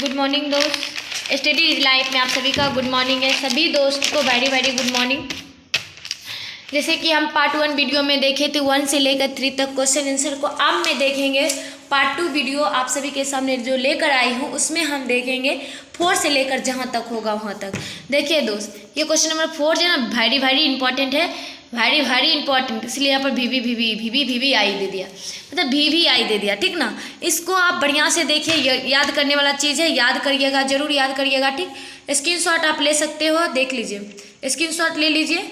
Good morning दोस्त, study is life में आप सभी का गुड मॉर्निंग है। सभी दोस्त को वेरी वेरी गुड मॉर्निंग। जैसे कि हम पार्ट 1 वीडियो में देखे थे 1 से लेकर 3 तक क्वेश्चन आंसर को, अब मैं देखेंगे पार्ट 2 वीडियो आप सभी के सामने जो लेकर आई हूँ, उसमें हम देखेंगे 4 से लेकर जहाँ तक होगा वहाँ तक। देखिए दोस्त, ये क्वेश्चन नंबर 4 जो है ना वेरी वेरी इंपॉर्टेंट है, वेरी इंपॉर्टेंट, इसलिए यहाँ पर वी आई दे दिया, मतलब वी आई दे दिया, ठीक ना। इसको आप बढ़िया से देखिए, याद करने वाला चीज़ है, याद करिएगा, जरूर याद करिएगा, ठीक। स्क्रीनशॉट आप ले सकते हो, देख लीजिए, स्क्रीनशॉट ले लीजिए।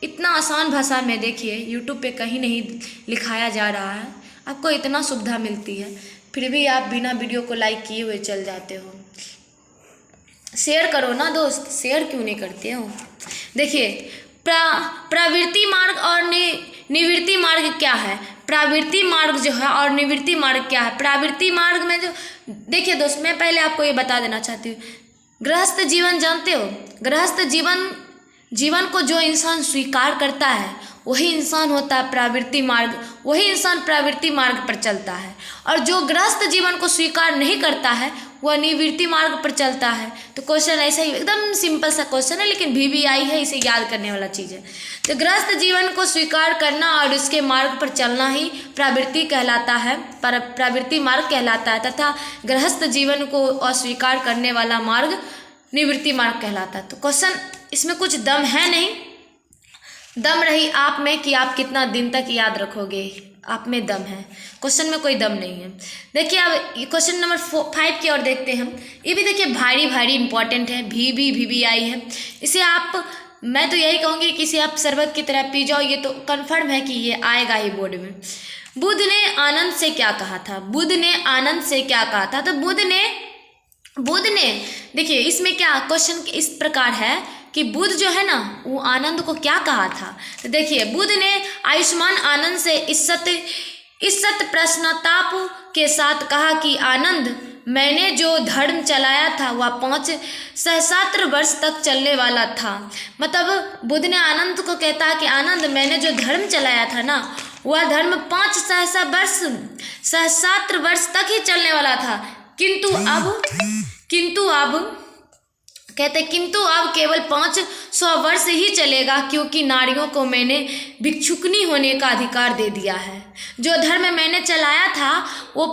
इतना आसान भाषा में देखिए, यूट्यूब पे कहीं नहीं लिखाया जा रहा है, आपको इतना सुविधा मिलती है, फिर भी आप बिना वीडियो को लाइक किए हुए चल जाते हो। शेयर करो ना दोस्त, शेयर क्यों नहीं करते हो। देखिए प्रवृत्ति मार्ग और निवृत्ति मार्ग क्या है। प्रवृत्ति मार्ग जो है और निवृत्ति मार्ग क्या है। प्रवृत्ति मार्ग में जो, देखिए दोस्त, मैं पहले आपको ये बता देना चाहती हूँ, गृहस्थ जीवन जानते हो। गृहस्थ जीवन को जो इंसान स्वीकार करता है वही इंसान होता है प्रवृत्ति मार्ग, वही इंसान प्रवृत्ति मार्ग पर चलता है। और जो गृहस्थ जीवन को स्वीकार नहीं करता है वह निवृत्ति मार्ग पर चलता है। तो क्वेश्चन ऐसा ही, एकदम सिंपल सा क्वेश्चन है, लेकिन वी आई है, इसे याद करने वाला चीज़ है। तो गृहस्थ जीवन को स्वीकार करना और उसके मार्ग पर चलना ही प्रवृत्ति कहलाता है, प्रवृत्ति मार्ग कहलाता है, तथा गृहस्थ जीवन को अस्वीकार करने वाला मार्ग निवृत्ति मार्ग कहलाता है। तो क्वेश्चन इसमें कुछ दम है नहीं, दम रही आप में कि आप कितना दिन तक याद रखोगे, आप में दम है, क्वेश्चन में कोई दम नहीं है। देखिए अब क्वेश्चन नंबर 5 की ओर देखते हैं हम। ये भी देखिए भारी इंपॉर्टेंट है, वी आई है। इसे आप, मैं तो यही कहूँगी कि इसे आप शरबत की तरह पी जाओ, ये तो कन्फर्म है कि ये आएगा ही बोर्ड में। बुद्ध ने आनंद से क्या कहा था। बुद्ध ने आनंद से क्या कहा था। तो बुद्ध ने देखिए, इसमें क्या क्वेश्चन इस प्रकार है कि बुद्ध जो है ना वो आनंद को क्या कहा था। तो देखिए, बुद्ध ने आयुष्मान आनंद से इज्जत प्रश्नताप के साथ कहा कि आनंद, मैंने जो धर्म चलाया था वह 5 सहस्त्र वर्ष तक चलने वाला था। मतलब बुद्ध ने आनंद को कहता है कि आनंद, मैंने जो धर्म चलाया था ना वह धर्म 5 सहस्त्र वर्ष तक ही चलने वाला था, किंतु अब केवल 500 वर्ष ही चलेगा, क्योंकि नारियों को मैंने भिक्षुकनी होने का अधिकार दे दिया है। जो धर्म मैंने चलाया था वो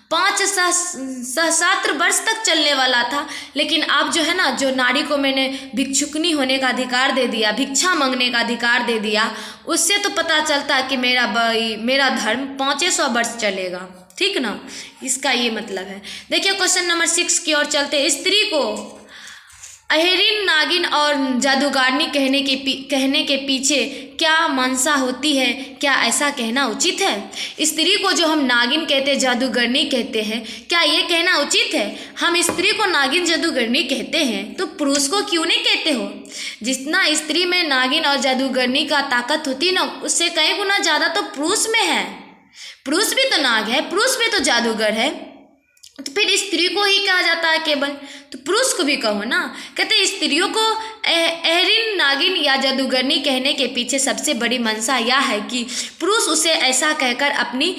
5 सहस्त्र वर्ष तक चलने वाला था, लेकिन अब जो है ना, जो नारी को मैंने भिक्षुकनी होने का अधिकार दे दिया, भिक्षा मांगने का अधिकार दे दिया, उससे तो पता चलता है कि मेरा धर्म 500 वर्ष चलेगा, ठीक ना। इसका ये मतलब है। देखिए क्वेश्चन नंबर 6 की ओर चलते। स्त्री को अहेरिन, नागिन और जादूगारनी कहने के पीछे क्या मंशा होती है। क्या ऐसा कहना उचित है। स्त्री को जो हम नागिन कहते हैं, जादूगरनी कहते हैं, क्या ये कहना उचित है। हम स्त्री को नागिन जादूगरनी कहते हैं तो पुरुष को क्यों नहीं कहते हो। जितना स्त्री में नागिन और जादूगरनी का ताकत होती ना, उससे कई गुना ज़्यादा तो पुरुष में है। पुरुष भी तो नाग है, पुरुष भी तो जादूगर है, तो फिर स्त्री को ही कहा जाता है केवल, तो पुरुष को भी कहो ना। कहते स्त्रियों को अहरिन, नागिन या जादूगरनी कहने के पीछे सबसे बड़ी मंशा यह है कि पुरुष उसे ऐसा कहकर अपनी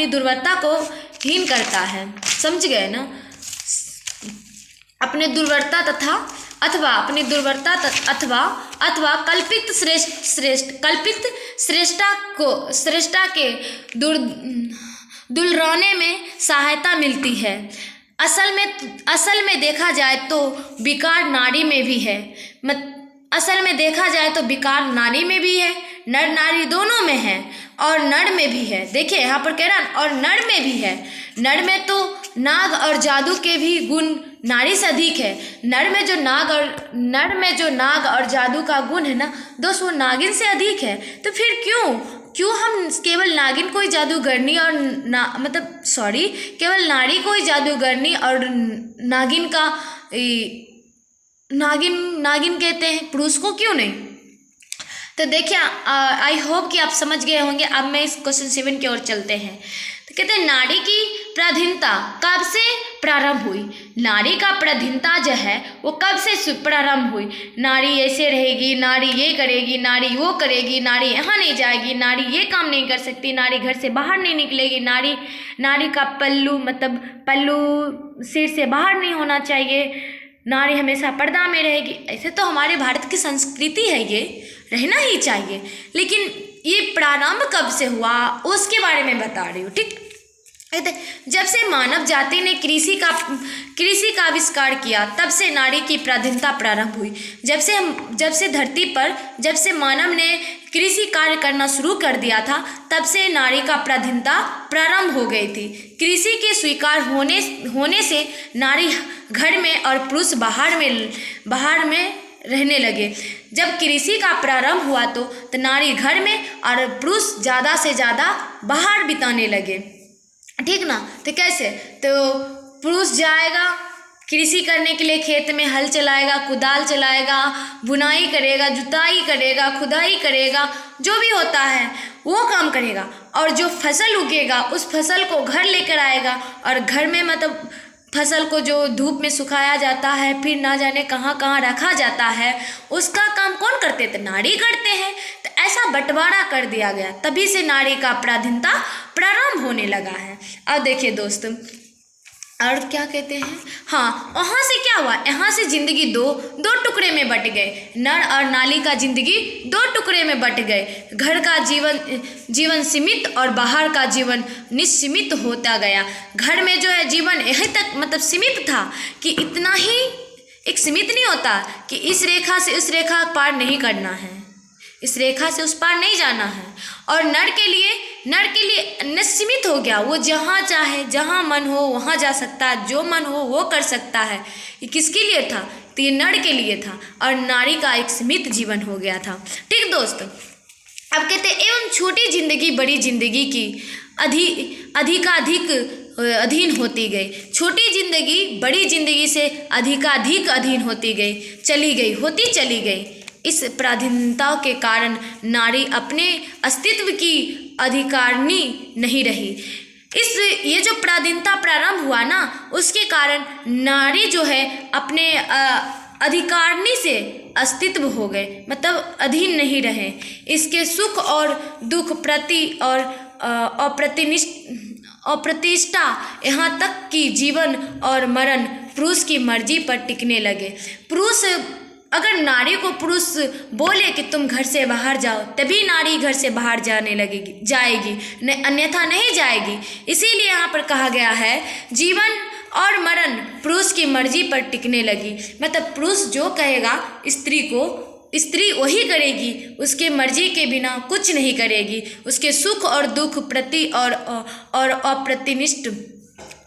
दुर्वरता को हीन करता है। समझ गए ना। अपने दुर्वरता अथवा कल्पित श्रेष्ठता के दुलराने में सहायता मिलती है। असल में देखा जाए तो विकार नारी में भी है। असल में देखा जाए तो विकार नारी में भी है, नर नारी दोनों में है, और नर में भी है। देखिए यहाँ पर कह रहा, और नर में भी है। नर में तो नाग और जादू के भी गुण नारी से अधिक है। नर में जो नाग और जादू का गुण है ना दोस्त, वो नागिन से अधिक है। तो फिर क्यों हम केवल नागिन को ही जादूगरनी और केवल नारी को ही जादूगरनी और नागिन कहते हैं, पुरुष को क्यों नहीं। तो देखिए, आई होप कि आप समझ गए होंगे। अब मैं इस क्वेश्चन 7 की ओर चलते हैं। तो कहते हैं नारी की प्राधीनता कब से प्रारंभ हुई। नारी का पराधीनता जो है वो कब से प्रारंभ हुई? नारी ऐसे रहेगी, नारी ये करेगी, नारी वो करेगी, नारी यहाँ नहीं जाएगी, नारी ये काम नहीं कर सकती, नारी घर से बाहर नहीं निकलेगी, नारी का पल्लू सिर से बाहर नहीं होना चाहिए, नारी हमेशा पर्दा में रहेगी। ऐसे तो हमारे भारत की संस्कृति है, ये रहना ही चाहिए। लेकिन ये प्रारंभ कब से हुआ उसके बारे में बता रही हूँ, ठीक। जब से मानव जाति ने कृषि का आविष्कार किया तब से नारी की पराधीनता प्रारंभ हुई। जब से धरती पर जब से मानव ने कृषि कार्य करना शुरू कर दिया था तब से नारी का पराधीनता प्रारंभ हो गई थी। कृषि के स्वीकार होने से नारी घर में और पुरुष बाहर में रहने लगे। जब कृषि का प्रारंभ हुआ तो नारी घर में और पुरुष ज़्यादा से ज़्यादा बाहर बिताने लगे, ठीक ना। तो कैसे? तो पुरुष जाएगा कृषि करने के लिए, खेत में हल चलाएगा, कुदाल चलाएगा, बुनाई करेगा, जुताई करेगा, खुदाई करेगा, जो भी होता है वो काम करेगा। और जो फसल उगेगा उस फसल को घर लेकर आएगा और घर में मतलब फसल को जो धूप में सुखाया जाता है, फिर ना जाने कहाँ कहाँ रखा जाता है, उसका काम कौन करते थे? नारी करते हैं। तो ऐसा बंटवारा कर दिया गया, तभी से नारी का पराधीनता प्रारंभ होने लगा है। अब देखिए दोस्त, और क्या कहते हैं, हाँ, वहाँ से क्या हुआ? यहाँ से जिंदगी दो टुकड़े में बट गए। नर और नारी का जिंदगी दो टुकड़े में बट गए। घर का जीवन सीमित और बाहर का जीवन निसीमित होता गया। घर में जो है जीवन यहीं तक मतलब सीमित था कि इतना ही, एक सीमित नहीं होता कि इस रेखा से उस रेखा पार नहीं करना है, इस रेखा से उस पार नहीं जाना है। और नर के लिए निसीमित हो गया, वो जहाँ चाहे जहाँ मन हो वहाँ जा सकता है, जो मन हो वो कर सकता है। ये किसके लिए था? तो ये नर के लिए था और नारी का एक सीमित जीवन हो गया था, ठीक दोस्त। अब कहते हैं एवं छोटी जिंदगी बड़ी जिंदगी की अधिकाधिक अधीन होती गई। छोटी जिंदगी बड़ी जिंदगी से अधिकाधिक अधीन होती चली गई। इस पराधीनता के कारण नारी अपने अस्तित्व की अधिकारिणी नहीं रही। ये जो पराधीनता प्रारंभ हुआ ना, उसके कारण नारी जो है अपने अधिकारिणी से अस्तित्व हो गए, मतलब अधीन नहीं रहे। इसके सुख और दुख प्रति और अप्रतिष्ठा यहाँ तक कि जीवन और मरण पुरुष की मर्जी पर टिकने लगे। पुरुष अगर नारी को पुरुष बोले कि तुम घर से बाहर जाओ, तभी नारी घर से बाहर जाएगी, अन्यथा नहीं जाएगी। इसीलिए यहाँ पर कहा गया है जीवन और मरण पुरुष की मर्जी पर टिकने लगी। मतलब पुरुष जो कहेगा स्त्री वही करेगी, उसके मर्जी के बिना कुछ नहीं करेगी। उसके सुख और दुख प्रति और अप्रतिनिष्ठ,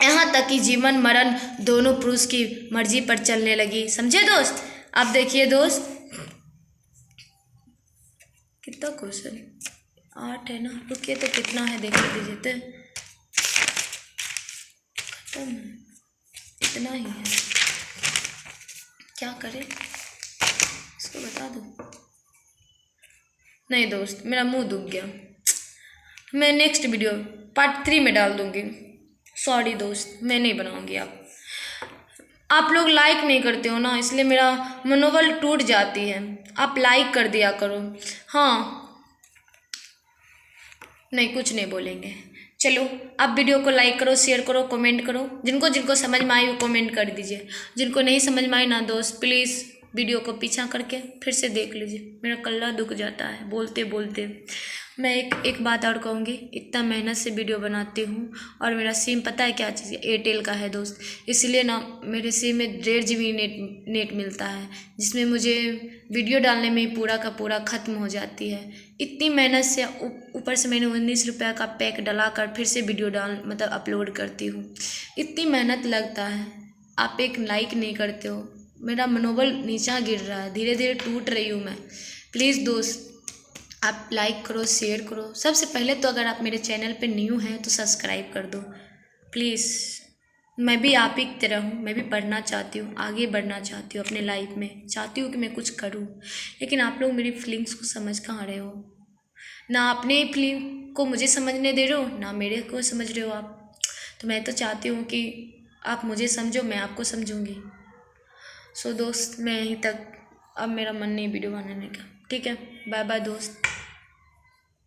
यहाँ तक कि जीवन मरण दोनों पुरुष की मर्जी पर चलने लगी। समझे दोस्त? अब देखिए दोस्त, कितना क्वेश्चन 8 है ना, रुकिए तो कितना है देख लीजिए। तो खत्म है, इतना ही है, क्या करें, इसको बता दूँ? नहीं दोस्त, मेरा मुंह दुख गया, मैं नेक्स्ट वीडियो पार्ट 3 में डाल दूँगी। सॉरी दोस्त, मैं नहीं बनाऊँगी। आप लोग लाइक नहीं करते हो ना, इसलिए मेरा मनोबल टूट जाती है। आप लाइक कर दिया करो। हाँ, नहीं कुछ नहीं बोलेंगे। चलो, आप वीडियो को लाइक करो, शेयर करो, कमेंट करो। जिनको समझ में आई वो कमेंट कर दीजिए। जिनको नहीं समझ में आई ना दोस्त, प्लीज़ वीडियो को पीछा करके फिर से देख लीजिए। मेरा कल्ला दुख जाता है बोलते बोलते। मैं एक बात और कहूँगी, इतना मेहनत से वीडियो बनाती हूँ और मेरा सिम पता है क्या चीज़ है? एयरटेल का है दोस्त। इसलिए ना मेरे सिम में 1.5 GB नेट मिलता है, जिसमें मुझे वीडियो डालने में ही पूरा का पूरा ख़त्म हो जाती है। इतनी मेहनत से ऊपर से मैंने 19 रुपये का पैक डलाकर फिर से वीडियो मतलब अपलोड करती हूँ। इतनी मेहनत लगता है, आप एक लाइक नहीं करते हो। मेरा मनोबल नीचा गिर रहा है, धीरे धीरे टूट रही हूँ मैं। प्लीज़ दोस्त, आप लाइक करो, शेयर करो। सबसे पहले तो अगर आप मेरे चैनल पे न्यू हैं तो सब्सक्राइब कर दो प्लीज़। मैं भी आप ही की तरह हूँ, मैं भी पढ़ना चाहती हूँ, आगे बढ़ना चाहती हूँ अपने लाइफ में, चाहती हूँ कि मैं कुछ करूँ। लेकिन आप लोग मेरी फीलिंग्स को समझ कहाँ रहे हो? ना अपने फीलिंग को मुझे समझने दे रहे हो, ना मेरे को समझ रहे हो आप। तो मैं तो चाहती हूँ कि आप मुझे समझो, मैं आपको समझूंगी। सो दोस्त, मैं यहीं तक, अब मेरा मन नहीं वीडियो बनाने का। ठीक है, बाय बाय दोस्त।